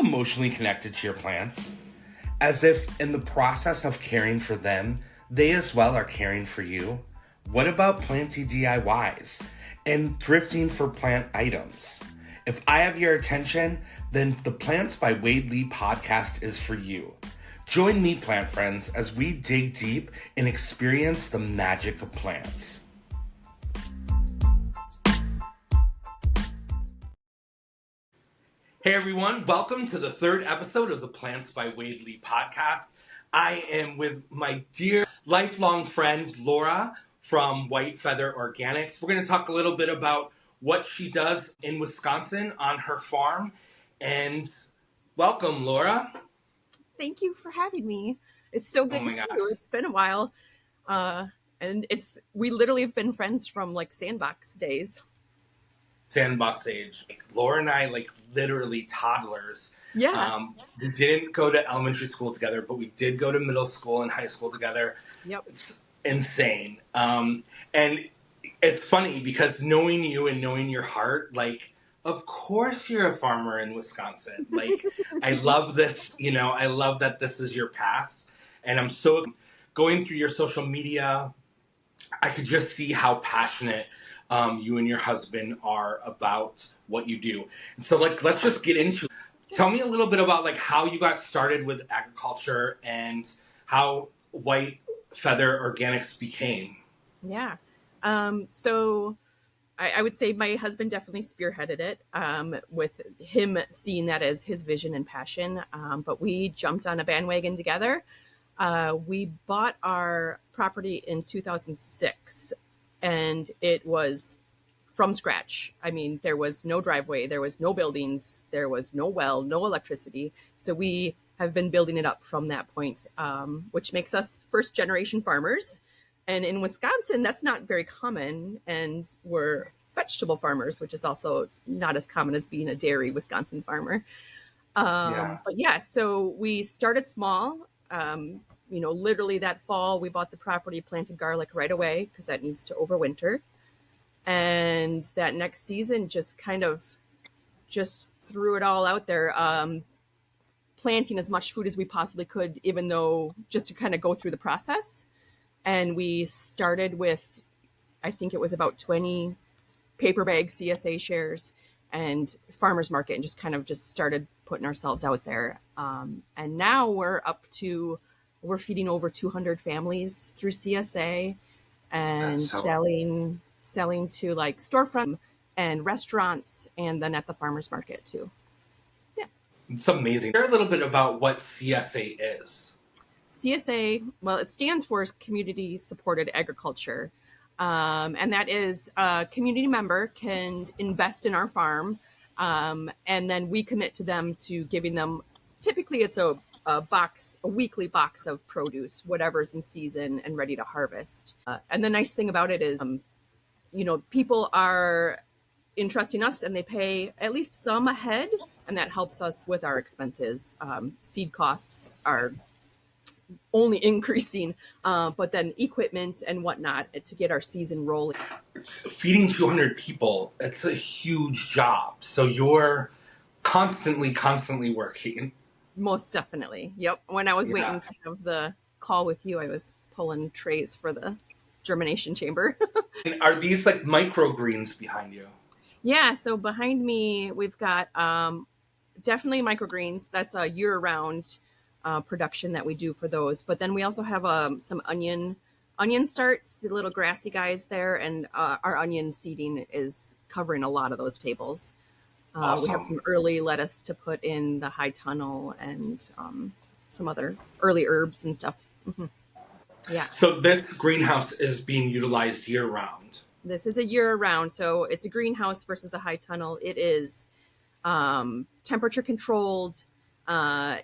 emotionally connected to your plants? As if in the process of caring for them, they as well are caring for you? What about planty DIYs and thrifting for plant items? If I have your attention, then the Plants by Wade Lee podcast is for you. Join me, plant friends, as we dig deep and experience the magic of plants. Hey everyone, welcome to the third episode of the Plants by Wade Lee podcast. I am with my dear lifelong friend Laura from White Feather Organics. We're going to talk a little bit about what she does in Wisconsin on her farm. And welcome, Laura. Thank you for having me. It's so good to see you. It's been a while. And we literally have been friends from like Sandbox days. Sandbox age. Laura and I, literally toddlers. Yeah. We didn't go to elementary school together, but we did go to middle school and high school together. Yep. It's insane. And it's funny because knowing you and knowing your heart, of course you're a farmer in Wisconsin. I love this, I love that this is your path. And I'm so going through your social media, I could just see how passionate you and your husband are about what you do. And so let's just get into it. Tell me a little bit about how you got started with agriculture and how White Feather Organics became. Yeah. So I would say my husband definitely spearheaded it with him seeing that as his vision and passion. But we jumped on a bandwagon together. We bought our property in 2006. And it was from scratch. I mean, there was no driveway, there was no buildings, there was no well, no electricity. So we have been building it up from that point, which makes us first generation farmers. And in Wisconsin, that's not very common. And we're vegetable farmers, which is also not as common as being a dairy Wisconsin farmer. But yeah, so we started small. Literally that fall, we bought the property, planted garlic right away because that needs to overwinter. And that next season just threw it all out there, planting as much food as we possibly could, even though just to kind of go through the process. And we started with, I think it was about 20 paper bag CSA shares and farmers market, and just started putting ourselves out there. And now we're feeding over 200 families through CSA and selling to storefront and restaurants, and then at the farmers market too. Yeah. It's amazing. Share a little bit about what CSA is. CSA, well, it stands for Community Supported Agriculture. And that is a community member can invest in our farm. And then we commit to them to giving them, typically it's a weekly box of produce, whatever's in season and ready to harvest. And the nice thing about it is, people are entrusting us and they pay at least some ahead, and that helps us with our expenses. Seed costs are only increasing, but then equipment and whatnot to get our season rolling. Feeding 200 people, it's a huge job. So you're constantly working. Most definitely. Yep. When I was waiting to have the call with you, I was pulling trays for the germination chamber. And are these microgreens behind you? Yeah. So behind me, we've got definitely microgreens. That's a year-round production that we do for those. But then we also have some onion starts, the little grassy guys there, and our onion seeding is covering a lot of those tables. Awesome. We have some early lettuce to put in the high tunnel and some other early herbs and stuff. Mm-hmm. Yeah. So this greenhouse is being utilized year round. This is a year round. So it's a greenhouse versus a high tunnel. It is temperature controlled, so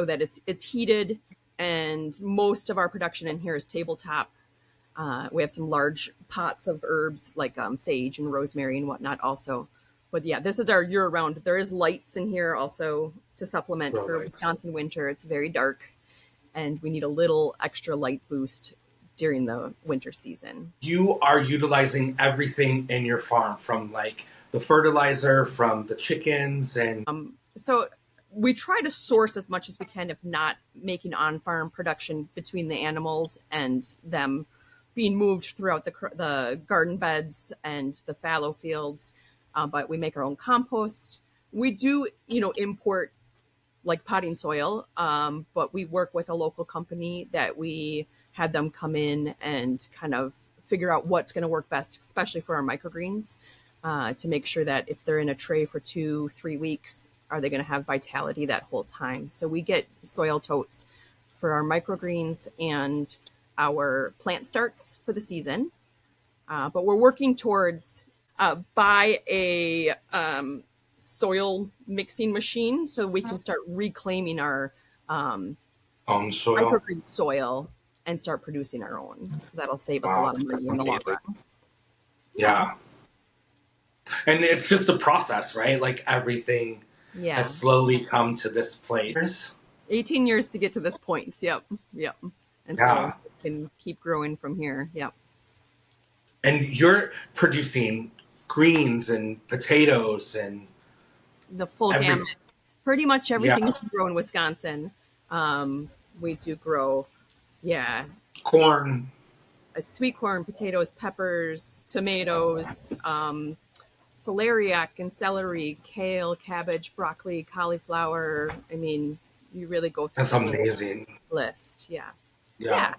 that it's heated, and most of our production in here is tabletop. We have some large pots of herbs like sage and rosemary and whatnot also. But yeah, this is our year-round. There is lights in here also to supplement for Wisconsin winter. It's very dark, and we need a little extra light boost during the winter season. You are utilizing everything in your farm, from the fertilizer, from the chickens, and So we try to source as much as we can, if not making on-farm production between the animals and them being moved throughout the garden beds and the fallow fields. But we make our own compost. We do, import like potting soil, but we work with a local company that we had them come in and kind of figure out what's going to work best, especially for our microgreens, to make sure that if they're in a tray for 2-3 weeks, are they going to have vitality that whole time? So we get soil totes for our microgreens and our plant starts for the season. But we're working towards buy a soil mixing machine so we can start reclaiming our Soil. microgreen soil and start producing our own. So that'll save us a Wow, lot of money that's in the long amazing. run. Yeah. Yeah. And it's just a process, right? Like everything Yeah. has slowly come to this place. 18 years to get to this point. Yep. Yep. And so Yeah. it can keep growing from here. Yep. And you're producing greens and potatoes and The full gamut. everything. Pretty much everything Yeah. you can grow in Wisconsin. We do grow, yeah, Corn. sweet corn, potatoes, peppers, tomatoes, celeriac and celery, kale, cabbage, broccoli, cauliflower. I mean, you really go through That's the whole amazing. list. Yeah. Yeah. Yeah.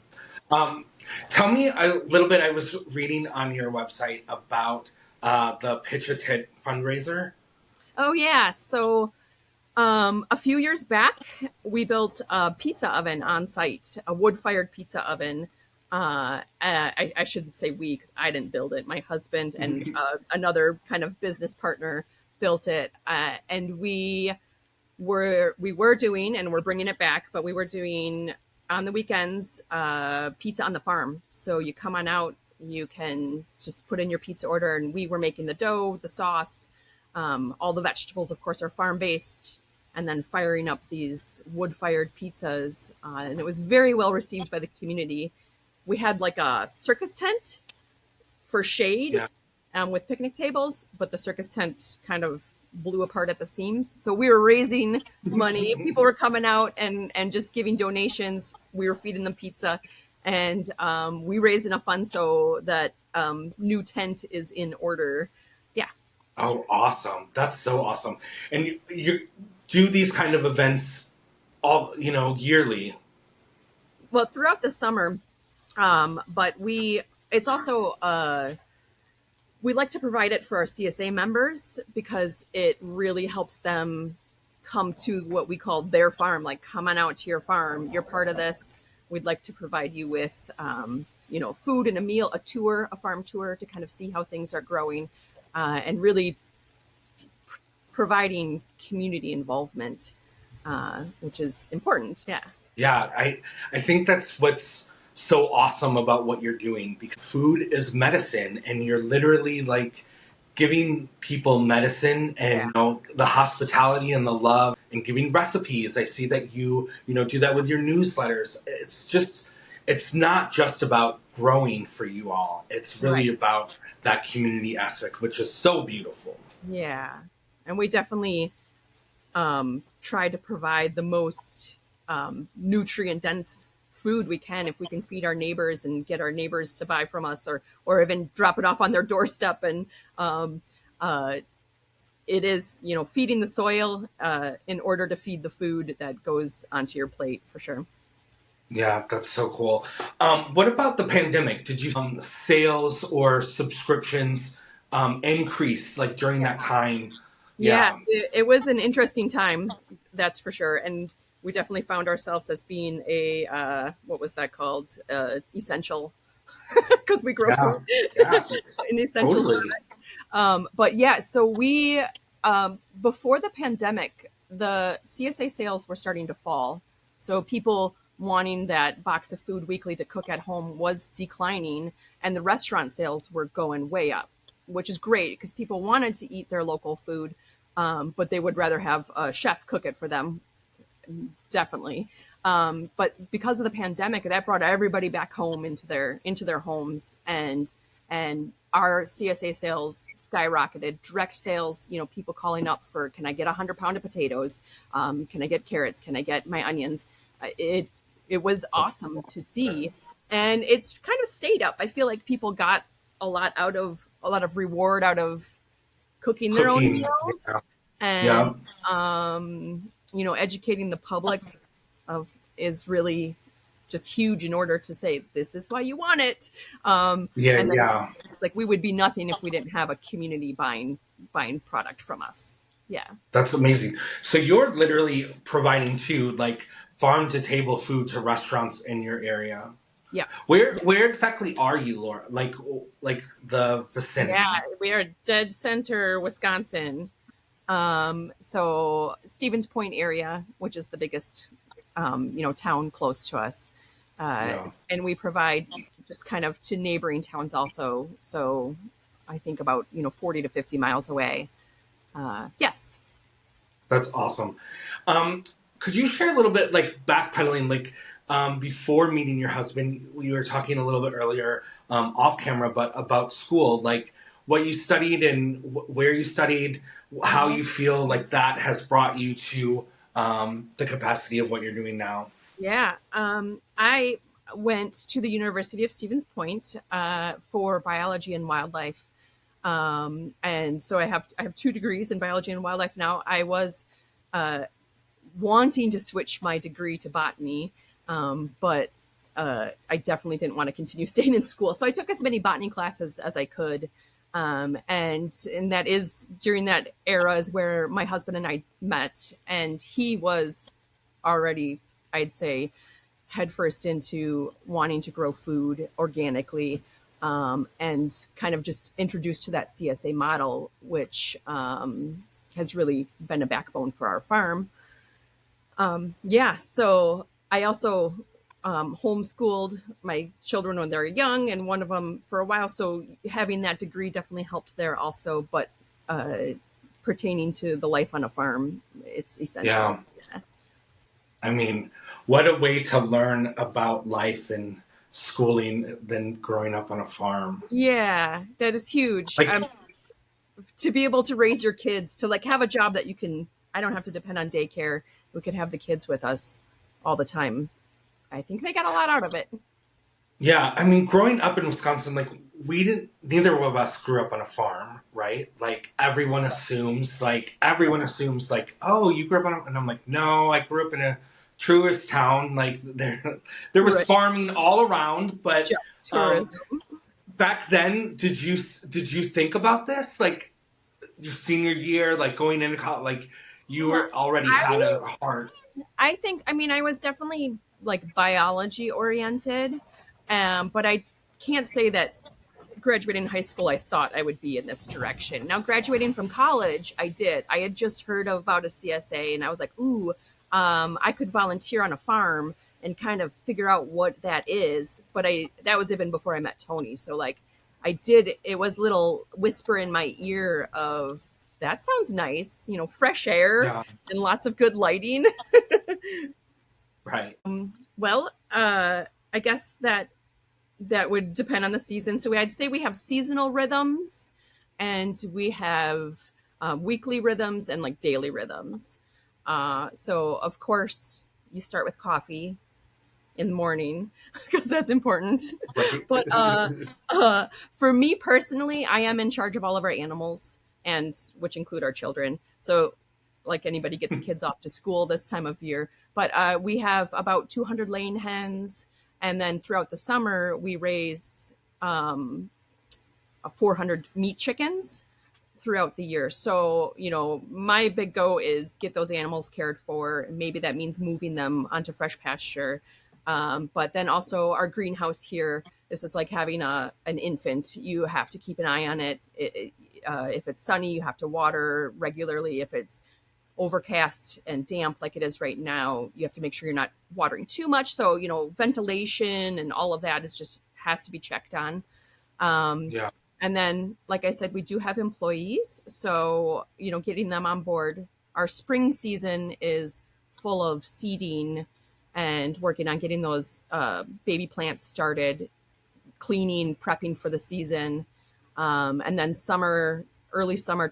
Um, Tell me a little bit. I was reading on your website about the Pitch a Tent fundraiser. Oh, yeah. So a few years back, we built a pizza oven on site, a wood fired pizza oven. I shouldn't say we because I didn't build it. My husband and another kind of business partner built it. And we were doing, and we're bringing it back, but we were doing on the weekends pizza on the farm. So you come on out, you can just put in your pizza order, and we were making the dough, the sauce, all the vegetables, of course, are farm based, and then firing up these wood fired pizzas. And it was very well received by the community. We had like a circus tent for shade Yeah. with picnic tables, but the circus tent kind of blew apart at the seams. So we were raising money. People were coming out and just giving donations. We were feeding them pizza. And we raised enough funds so that new tent is in order. Yeah. Oh, awesome. That's so awesome. And you do these kind of events all, yearly. Well, throughout the summer, but it's also, we like to provide it for our CSA members because it really helps them come to what we call their farm. Like, come on out to your farm. You're part of this. We'd like to provide you with, food and a meal, a tour, a farm tour to kind of see how things are growing, and really providing community involvement, which is important. Yeah. Yeah, I think that's what's so awesome about what you're doing because food is medicine and you're literally like giving people medicine and Yeah. the hospitality and the love and giving recipes. I see that you do that with your newsletters. It's not just about growing for you all. It's really Right. about that community aspect, which is so beautiful. Yeah. And we definitely try to provide the most nutrient dense food we can if we can feed our neighbors and get our neighbors to buy from us, or even drop it off on their doorstep. And um, uh, it is, feeding the soil in order to feed the food that goes onto your plate, for sure. Yeah, that's so cool. What about the pandemic? Did you sales or subscriptions increase like during that time? Yeah, Yeah, it was an interesting time, that's for sure. And we definitely found ourselves as being a, what was that called? Essential, because we grow yeah, food, yeah, an essential totally. service. But yeah, so before the pandemic, the CSA sales were starting to fall. So people wanting that box of food weekly to cook at home was declining, and the restaurant sales were going way up, which is great because people wanted to eat their local food, but they would rather have a chef cook it for them, definitely. But because of the pandemic, that brought everybody back home into their homes, and our CSA sales skyrocketed. Direct sales, people calling up for, can I get 100 pound of potatoes? Can I get carrots? Can I get my onions? It was awesome to see, and it's kind of stayed up. I feel like people got a lot of reward out of cooking their own Cooking. meals, Yeah. and Yeah. educating the public of is really just huge in order to say this is why you want it. Yeah. And then Yeah. it's like we would be nothing if we didn't have a community buying product from us. Yeah. That's amazing. So you're literally providing too, like farm to table food to restaurants in your area. Yes. Where exactly are you, Laura? Like the Yeah. vicinity. We are dead center Wisconsin. So Stevens Point area, which is the biggest, town close to us. Uh, Yeah. and we provide just kind of to neighboring towns also. So I think about, 40 to 50 miles away. Yes. That's awesome. Um, could you share a little bit, like backpedaling, like before meeting your husband? We were talking a little bit earlier off camera, but about school, like what you studied and where you studied, how Mhm. you feel like that has brought you to the capacity of what you're doing now. Yeah. I went to the University of Stevens Point for biology and wildlife. And so I have 2 degrees in biology and wildlife now. I was uh, wanting to switch my degree to botany, but I definitely didn't want to continue staying in school. So I took as many botany classes as I could. And that is during that era is where my husband and I met, and he was already, I'd say, headfirst into wanting to grow food organically, and kind of just introduced to that CSA model, which has really been a backbone for our farm. Yeah, so I also homeschooled my children when they were young, and one of them for a while. So having that degree definitely helped there also. But uh, pertaining to the life on a farm, it's essential. Yeah. I mean, what a way to learn about life and schooling than growing up on a farm. Yeah, that is huge. Like, To be able to raise your kids, to like have a job that you can, I don't have to depend on daycare. We could have the kids with us all the time. I think they got a lot out of it. yeah, I mean, growing up in Wisconsin, like neither of us grew up on a farm, right? Like everyone assumes, like, oh, you grew up on and I'm like, no, I grew up in a truest town. Like there was Right. farming all around, but Just um, tourism. back then, did you think about this? Like your senior year, like going into college, like you Well, were already had I a heart. I think, I mean, I was definitely like biology oriented, but I can't say that graduating high school I thought I would be in this direction. Now, graduating from college, I did. I had just heard about a CSA, and I was like, ooh, I could volunteer on a farm and kind of figure out what that is. But that was even before I met Tony. So like, I did. It was little whisper in my ear of that sounds nice, fresh air Yeah, and lots of good lighting. right. Well, I guess that would depend on the season. So I'd say we have seasonal rhythms, and we have weekly rhythms and like daily rhythms. So of course you start with coffee in the morning because that's important. Right. But for me personally, I am in charge of all of our animals, and which include our children. So like anybody, get the kids off to school this time of year. But we have about 200 laying hens, and then throughout the summer we raise 400 meat chickens throughout the year. So, my big go is get those animals cared for. Maybe that means moving them onto fresh pasture. But then also our greenhouse here, this is like having an infant. You have to keep an eye on it. If it's sunny, you have to water regularly. If it's overcast and damp like it is right now, you have to make sure you're not watering too much. So, ventilation and all of that is just has to be checked on. Um, Yeah. and then, like I said, we do have employees. So, getting them on board. Our spring season is full of seeding and working on getting those baby plants started, cleaning, prepping for the season. And then early summer